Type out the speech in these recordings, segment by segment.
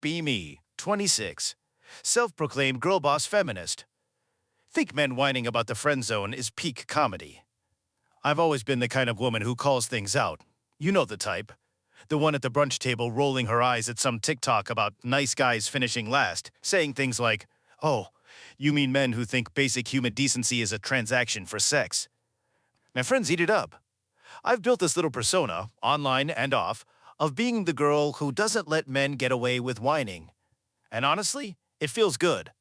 Be me, 26, self-proclaimed girl boss feminist. Think men whining about the friend zone is peak comedy. I've always been the kind of woman who calls things out. You know the type. The one at the brunch table rolling her eyes at some TikTok about nice guys finishing last, saying things like, "Oh, you mean men who think basic human decency is a transaction for sex?" My friends eat it up. I've built this little persona, online and off, of being the girl who doesn't let men get away with whining. And honestly, it feels good.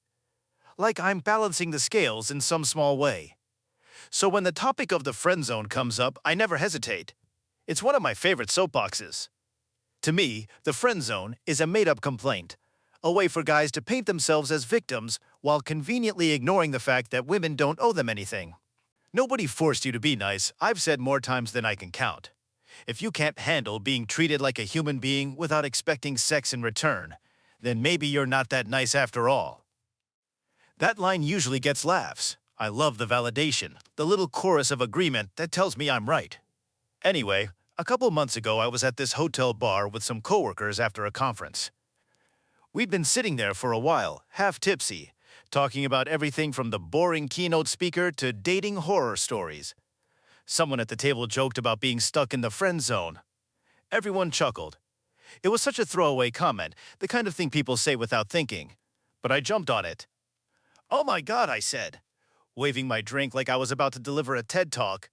Like I'm balancing the scales in some small way. So when the topic of the friend zone comes up, I never hesitate. It's one of my favorite soapboxes. To me, the friend zone is a made-up complaint, a way for guys to paint themselves as victims while conveniently ignoring the fact that women don't owe them anything. Nobody forced you to be nice, I've said more times than I can count. If you can't handle being treated like a human being without expecting sex in return, then maybe you're not that nice after all. That line usually gets laughs. I love the validation, the little chorus of agreement that tells me I'm right. Anyway, a couple months ago I was at this hotel bar with some coworkers after a conference. We'd been sitting there for a while, half tipsy, talking about everything from the boring keynote speaker to dating horror stories. Someone at the table joked about being stuck in the friend zone. Everyone chuckled. It was such a throwaway comment, the kind of thing people say without thinking. But I jumped on it. "Oh my God," I said, waving my drink like I was about to deliver a TED Talk.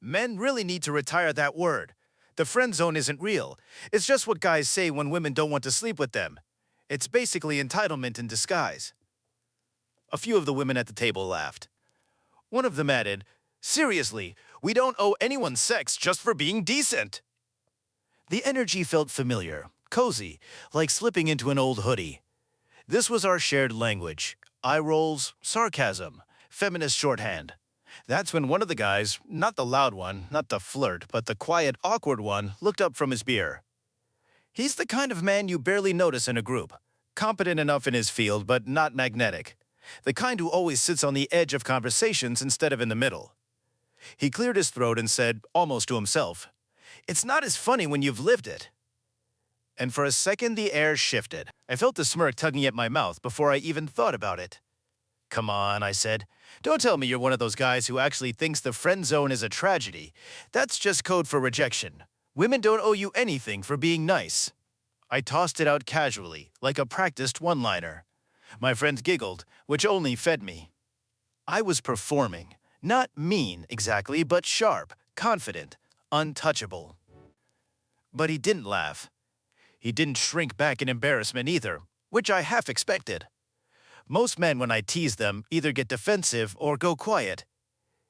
"Men really need to retire that word. The friend zone isn't real. It's just what guys say when women don't want to sleep with them. It's basically entitlement in disguise." A few of the women at the table laughed. One of them added, "Seriously, we don't owe anyone sex just for being decent." The energy felt familiar, cozy, like slipping into an old hoodie. This was our shared language. Eye rolls, sarcasm, feminist shorthand. That's when one of the guys, not the loud one, not the flirt, but the quiet, awkward one, looked up from his beer. He's the kind of man you barely notice in a group, competent enough in his field but not magnetic. The kind who always sits on the edge of conversations instead of in the middle. He cleared his throat and said, almost to himself, "It's not as funny when you've lived it." And for a second the air shifted. I felt the smirk tugging at my mouth before I even thought about it. "Come on," I said. "Don't tell me you're one of those guys who actually thinks the friend zone is a tragedy. That's just code for rejection. Women don't owe you anything for being nice." I tossed it out casually, like a practiced one-liner. My friends giggled, which only fed me. I was performing. Not mean, exactly, but sharp, confident, untouchable. But he didn't laugh. He didn't shrink back in embarrassment either, which I half expected. Most men, when I tease them, either get defensive or go quiet.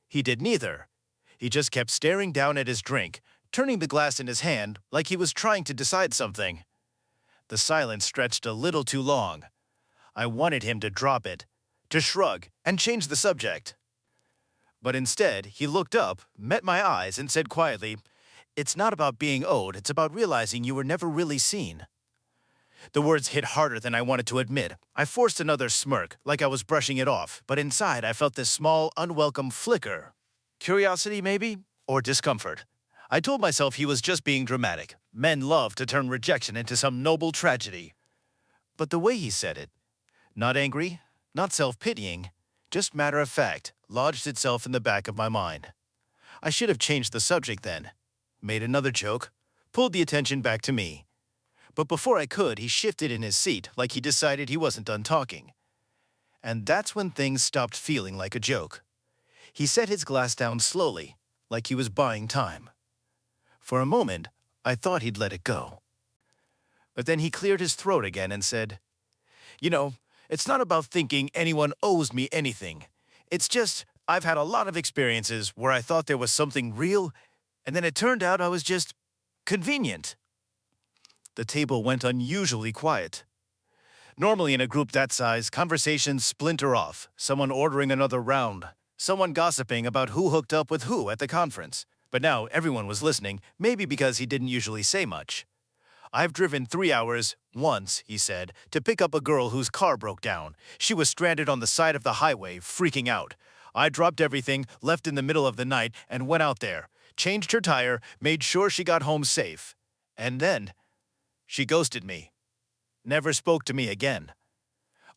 He did neither. He just kept staring down at his drink, turning the glass in his hand like he was trying to decide something. The silence stretched a little too long. I wanted him to drop it, to shrug, and change the subject. But instead, he looked up, met my eyes, and said quietly, "It's not about being owed, it's about realizing you were never really seen." The words hit harder than I wanted to admit. I forced another smirk, like I was brushing it off, but inside I felt this small, unwelcome flicker. Curiosity, maybe? Or discomfort. I told myself he was just being dramatic. Men love to turn rejection into some noble tragedy. But the way he said it, not angry, not self-pitying, just matter of fact, lodged itself in the back of my mind. I should have changed the subject then, made another joke, pulled the attention back to me. But before I could, he shifted in his seat like he decided he wasn't done talking. And that's when things stopped feeling like a joke. He set his glass down slowly, like he was buying time. For a moment, I thought he'd let it go. But then he cleared his throat again and said, "You know, it's not about thinking anyone owes me anything. It's just, I've had a lot of experiences where I thought there was something real, and then it turned out I was just convenient." The table went unusually quiet. Normally in a group that size, conversations splinter off, someone ordering another round, someone gossiping about who hooked up with who at the conference. But now everyone was listening, maybe because he didn't usually say much. "I've driven 3 hours, once," he said, "to pick up a girl whose car broke down. She was stranded on the side of the highway, freaking out. I dropped everything, left in the middle of the night, and went out there, changed her tire, made sure she got home safe. And then she ghosted me." Never spoke to me again.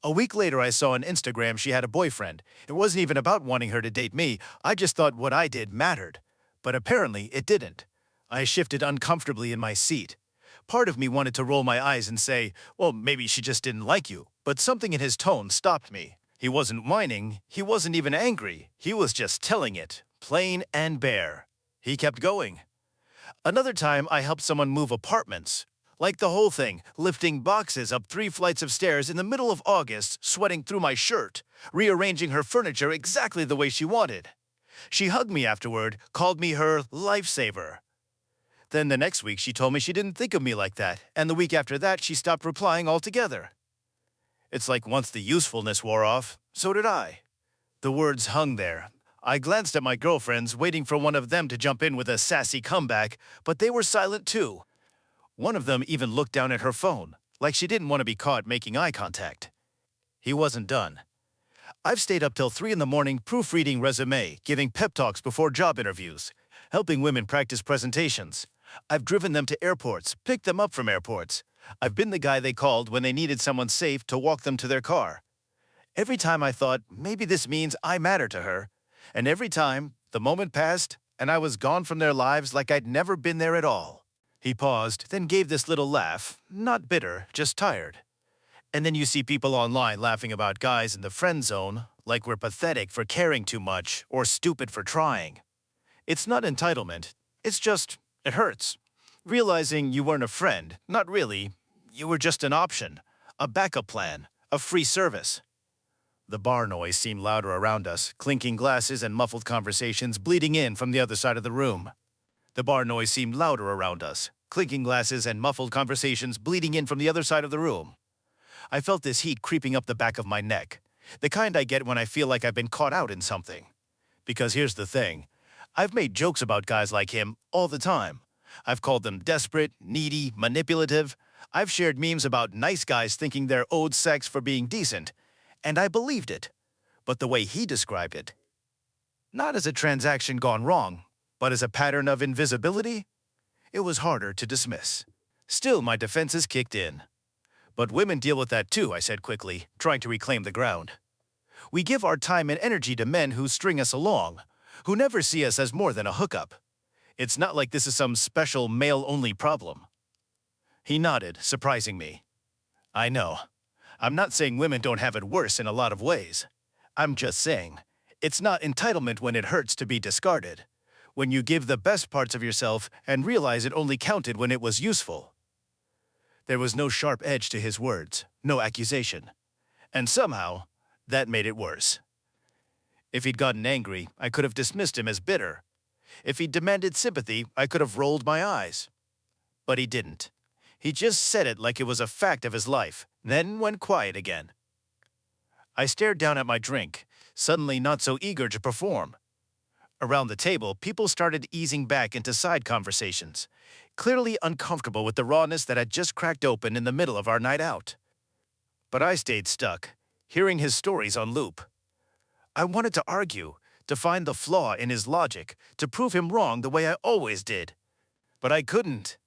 A week later, I saw on Instagram she had a boyfriend. It wasn't even about wanting her to date me. I just thought what I did mattered. But apparently, it didn't. I shifted uncomfortably in my seat. Part of me wanted to roll my eyes and say, well, maybe she just didn't like you. But something in his tone stopped me. He wasn't whining. He wasn't even angry. He was just telling it, plain and bare. He kept going. Another time, I helped someone move apartments. Like the whole thing, lifting boxes up 3 flights of stairs in the middle of August, sweating through my shirt, rearranging her furniture exactly the way she wanted. She hugged me afterward, called me her lifesaver. Then the next week she told me she didn't think of me like that, and the week after that she stopped replying altogether. It's like once the usefulness wore off, so did I. The words hung there. I glanced at my girlfriends, waiting for one of them to jump in with a sassy comeback, but they were silent too. One of them even looked down at her phone, like she didn't want to be caught making eye contact. He wasn't done. I've stayed up till 3 in the morning proofreading resume, giving pep talks before job interviews, helping women practice presentations. I've driven them to airports, picked them up from airports. I've been the guy they called when they needed someone safe to walk them to their car. Every time I thought, maybe this means I matter to her. And every time, the moment passed, and I was gone from their lives like I'd never been there at all. He paused, then gave this little laugh, not bitter, just tired. And then you see people online laughing about guys in the friend zone, like we're pathetic for caring too much or stupid for trying. It's not entitlement, it's just, it hurts. Realizing you weren't a friend, not really, you were just an option, a backup plan, a free service. The bar noise seemed louder around us, clinking glasses and muffled conversations bleeding in from the other side of the room. The bar noise seemed louder around us, clinking glasses and muffled conversations bleeding in from the other side of the room. I felt this heat creeping up the back of my neck, the kind I get when I feel like I've been caught out in something. Because here's the thing, I've made jokes about guys like him all the time. I've called them desperate, needy, manipulative. I've shared memes about nice guys thinking they're owed sex for being decent, and I believed it. But the way he described it, not as a transaction gone wrong, but as a pattern of invisibility, it was harder to dismiss. Still, my defenses kicked in. But women deal with that too, I said quickly, trying to reclaim the ground. We give our time and energy to men who string us along, who never see us as more than a hookup. It's not like this is some special male-only problem. He nodded, surprising me. I know. I'm not saying women don't have it worse in a lot of ways. I'm just saying, it's not entitlement when it hurts to be discarded. When you give the best parts of yourself and realize it only counted when it was useful. There was no sharp edge to his words, no accusation. And somehow, that made it worse. If he'd gotten angry, I could have dismissed him as bitter. If he'd demanded sympathy, I could have rolled my eyes. But he didn't. He just said it like it was a fact of his life, then went quiet again. I stared down at my drink, suddenly not so eager to perform. Around the table, people started easing back into side conversations, clearly uncomfortable with the rawness that had just cracked open in the middle of our night out. But I stayed stuck, hearing his stories on loop. I wanted to argue, to find the flaw in his logic, to prove him wrong the way I always did. But I couldn't.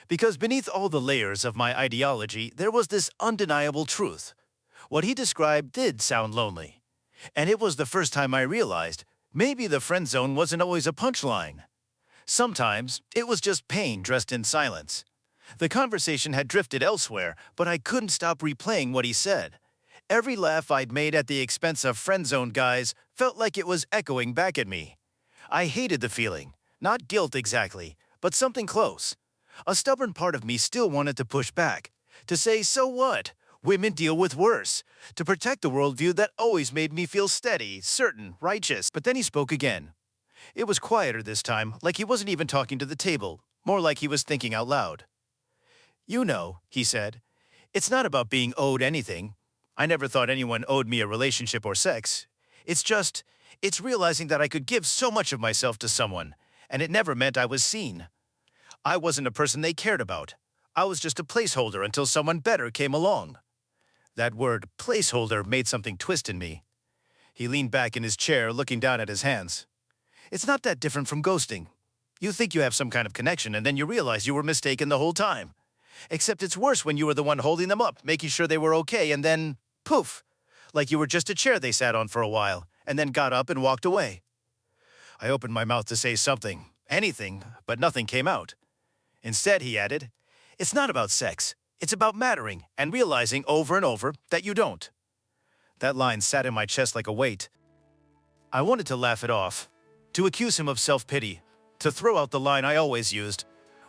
Because beneath all the layers of my ideology, there was this undeniable truth. What he described did sound lonely. And it was the first time I realized maybe the friend zone wasn't always a punchline. Sometimes, it was just pain dressed in silence. The conversation had drifted elsewhere, but I couldn't stop replaying what he said. Every laugh I'd made at the expense of friend-zoned guys felt like it was echoing back at me. I hated the feeling. Not guilt exactly, but something close. A stubborn part of me still wanted to push back. To say, so what? Women deal with worse. To protect the worldview that always made me feel steady, certain, righteous. But then he spoke again. It was quieter this time, like he wasn't even talking to the table, more like he was thinking out loud. You know, he said, it's not about being owed anything. I never thought anyone owed me a relationship or sex. It's realizing that I could give so much of myself to someone, and it never meant I was seen. I wasn't a person they cared about. I was just a placeholder until someone better came along. That word, placeholder, made something twist in me. He leaned back in his chair, looking down at his hands. It's not that different from ghosting. You think you have some kind of connection, and then you realize you were mistaken the whole time. Except it's worse when you were the one holding them up, making sure they were okay, and then, poof, like you were just a chair they sat on for a while, and then got up and walked away. I opened my mouth to say something, anything, but nothing came out. Instead, he added, "It's not about sex. It's about mattering and realizing over and over that you don't." That line sat in my chest like a weight. I wanted to laugh it off, to accuse him of self-pity, to throw out the line I always used.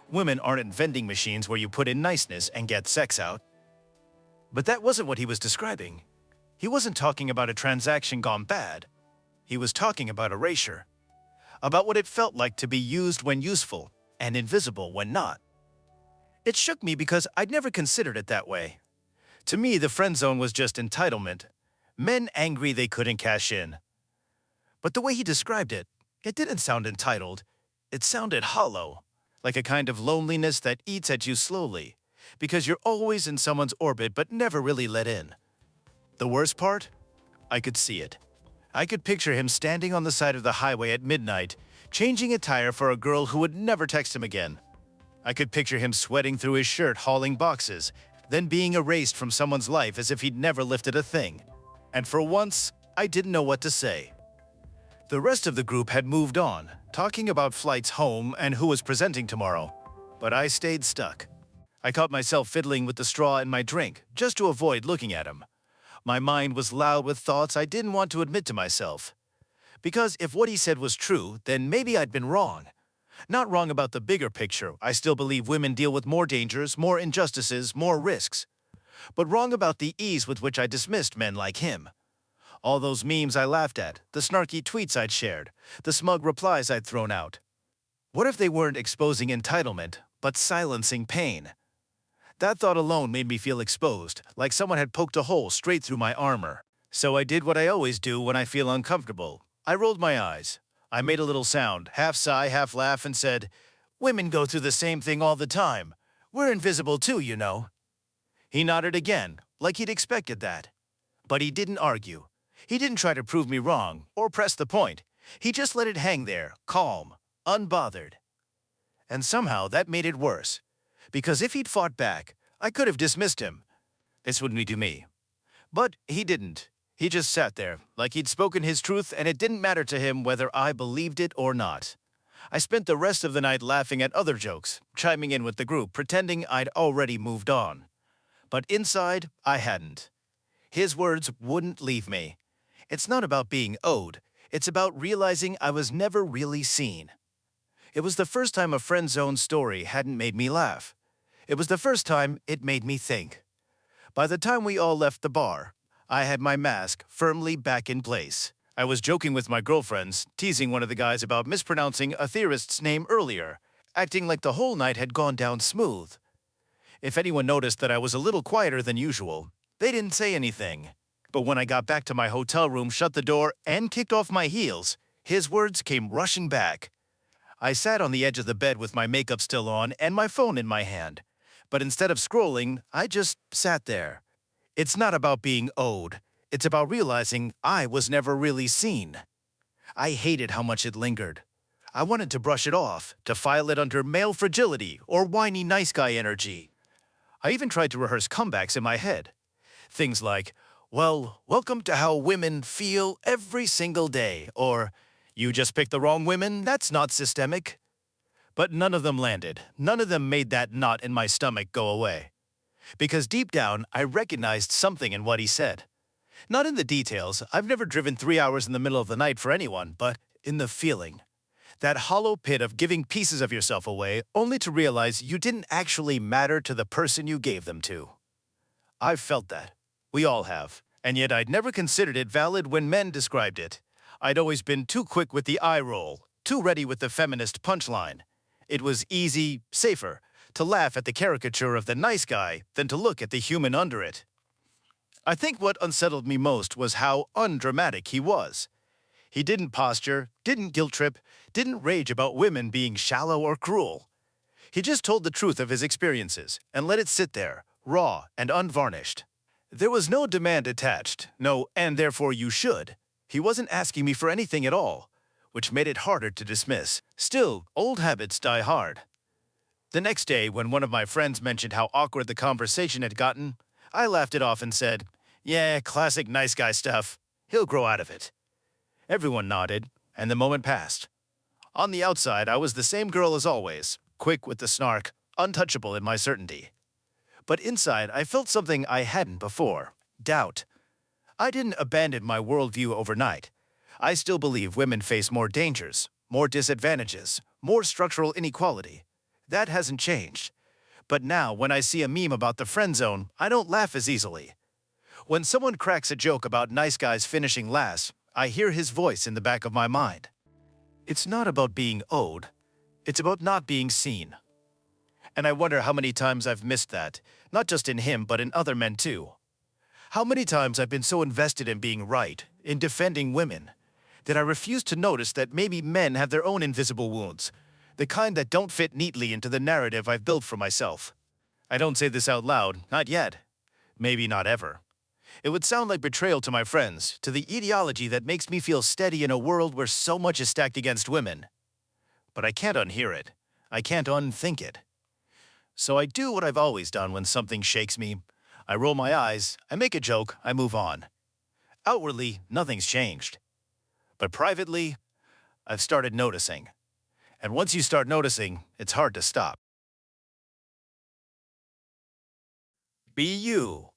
Women aren't vending machines where you put in niceness and get sex out. But that wasn't what he was describing. He wasn't talking about a transaction gone bad. He was talking about erasure. About what it felt like to be used when useful and invisible when not. It shook me because I'd never considered it that way. To me, the friend zone was just entitlement. Men angry they couldn't cash in. But the way he described it, it didn't sound entitled. It sounded hollow, like a kind of loneliness that eats at you slowly, because you're always in someone's orbit but never really let in. The worst part? I could see it. I could picture him standing on the side of the highway at midnight, changing a tire for a girl who would never text him again. I could picture him sweating through his shirt hauling boxes, then being erased from someone's life as if he'd never lifted a thing. And for once, I didn't know what to say. The rest of the group had moved on, talking about flights home and who was presenting tomorrow. But I stayed stuck. I caught myself fiddling with the straw in my drink, just to avoid looking at him. My mind was loud with thoughts I didn't want to admit to myself. Because if what he said was true, then maybe I'd been wrong. Not wrong about the bigger picture. I still believe women deal with more dangers, more injustices, more risks. But wrong about the ease with which I dismissed men like him. All those memes I laughed at, the snarky tweets I'd shared, the smug replies I'd thrown out. What if they weren't exposing entitlement, but silencing pain? That thought alone made me feel exposed, like someone had poked a hole straight through my armor. So I did what I always do when I feel uncomfortable. I rolled my eyes. I made a little sound, half sigh, half laugh, and said, "Women go through the same thing all the time. We're invisible too, you know." He nodded again, like he'd expected that. But he didn't argue. He didn't try to prove me wrong or press the point. He just let it hang there, calm, unbothered. And somehow that made it worse. Because if he'd fought back, I could have dismissed him. This wouldn't be to me. But he didn't. He just sat there, like he'd spoken his truth and it didn't matter to him whether I believed it or not. I spent the rest of the night laughing at other jokes, chiming in with the group, pretending I'd already moved on. But inside, I hadn't. His words wouldn't leave me. It's not about being owed. It's about realizing I was never really seen. It was the first time a friend zone story hadn't made me laugh. It was the first time it made me think. By the time we all left the bar, I had my mask firmly back in place. I was joking with my girlfriends, teasing one of the guys about mispronouncing a theorist's name earlier, acting like the whole night had gone down smooth. If anyone noticed that I was a little quieter than usual, they didn't say anything. But when I got back to my hotel room, shut the door, and kicked off my heels, his words came rushing back. I sat on the edge of the bed with my makeup still on and my phone in my hand. But instead of scrolling, I just sat there. It's not about being owed. It's about realizing I was never really seen. I hated how much it lingered. I wanted to brush it off, to file it under male fragility or whiny nice guy energy. I even tried to rehearse comebacks in my head. Things like, "Well, welcome to how women feel every single day," or "You just picked the wrong women, that's not systemic." But none of them landed. None of them made that knot in my stomach go away. Because deep down, I recognized something in what he said. Not in the details. I've never driven 3 hours in the middle of the night for anyone, but in the feeling. That hollow pit of giving pieces of yourself away only to realize you didn't actually matter to the person you gave them to. I've felt that. We all have. And yet I'd never considered it valid when men described it. I'd always been too quick with the eye roll, too ready with the feminist punchline. It was easy, safer, to laugh at the caricature of the nice guy than to look at the human under it. I think what unsettled me most was how undramatic he was. He didn't posture, didn't guilt trip, didn't rage about women being shallow or cruel. He just told the truth of his experiences and let it sit there, raw and unvarnished. There was no demand attached, no "and therefore you should." He wasn't asking me for anything at all, which made it harder to dismiss. Still, old habits die hard. The next day, when one of my friends mentioned how awkward the conversation had gotten, I laughed it off and said, "Yeah, classic nice guy stuff. He'll grow out of it." Everyone nodded, and the moment passed. On the outside, I was the same girl as always, quick with the snark, untouchable in my certainty. But inside, I felt something I hadn't before: doubt. I didn't abandon my worldview overnight. I still believe women face more dangers, more disadvantages, more structural inequality. That hasn't changed. But now, when I see a meme about the friend zone, I don't laugh as easily. When someone cracks a joke about nice guys finishing last, I hear his voice in the back of my mind. It's not about being owed. It's about not being seen. And I wonder how many times I've missed that, not just in him, but in other men too. How many times I've been so invested in being right, in defending women, that I refuse to notice that maybe men have their own invisible wounds, the kind that don't fit neatly into the narrative I've built for myself. I don't say this out loud, not yet. Maybe not ever. It would sound like betrayal to my friends, to the ideology that makes me feel steady in a world where so much is stacked against women. But I can't unhear it. I can't unthink it. So I do what I've always done when something shakes me. I roll my eyes, I make a joke, I move on. Outwardly, nothing's changed. But privately, I've started noticing. And once you start noticing, it's hard to stop. Be you.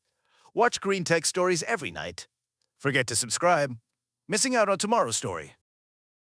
Watch Green Tech Stories every night. Forget to subscribe. Missing out on tomorrow's story.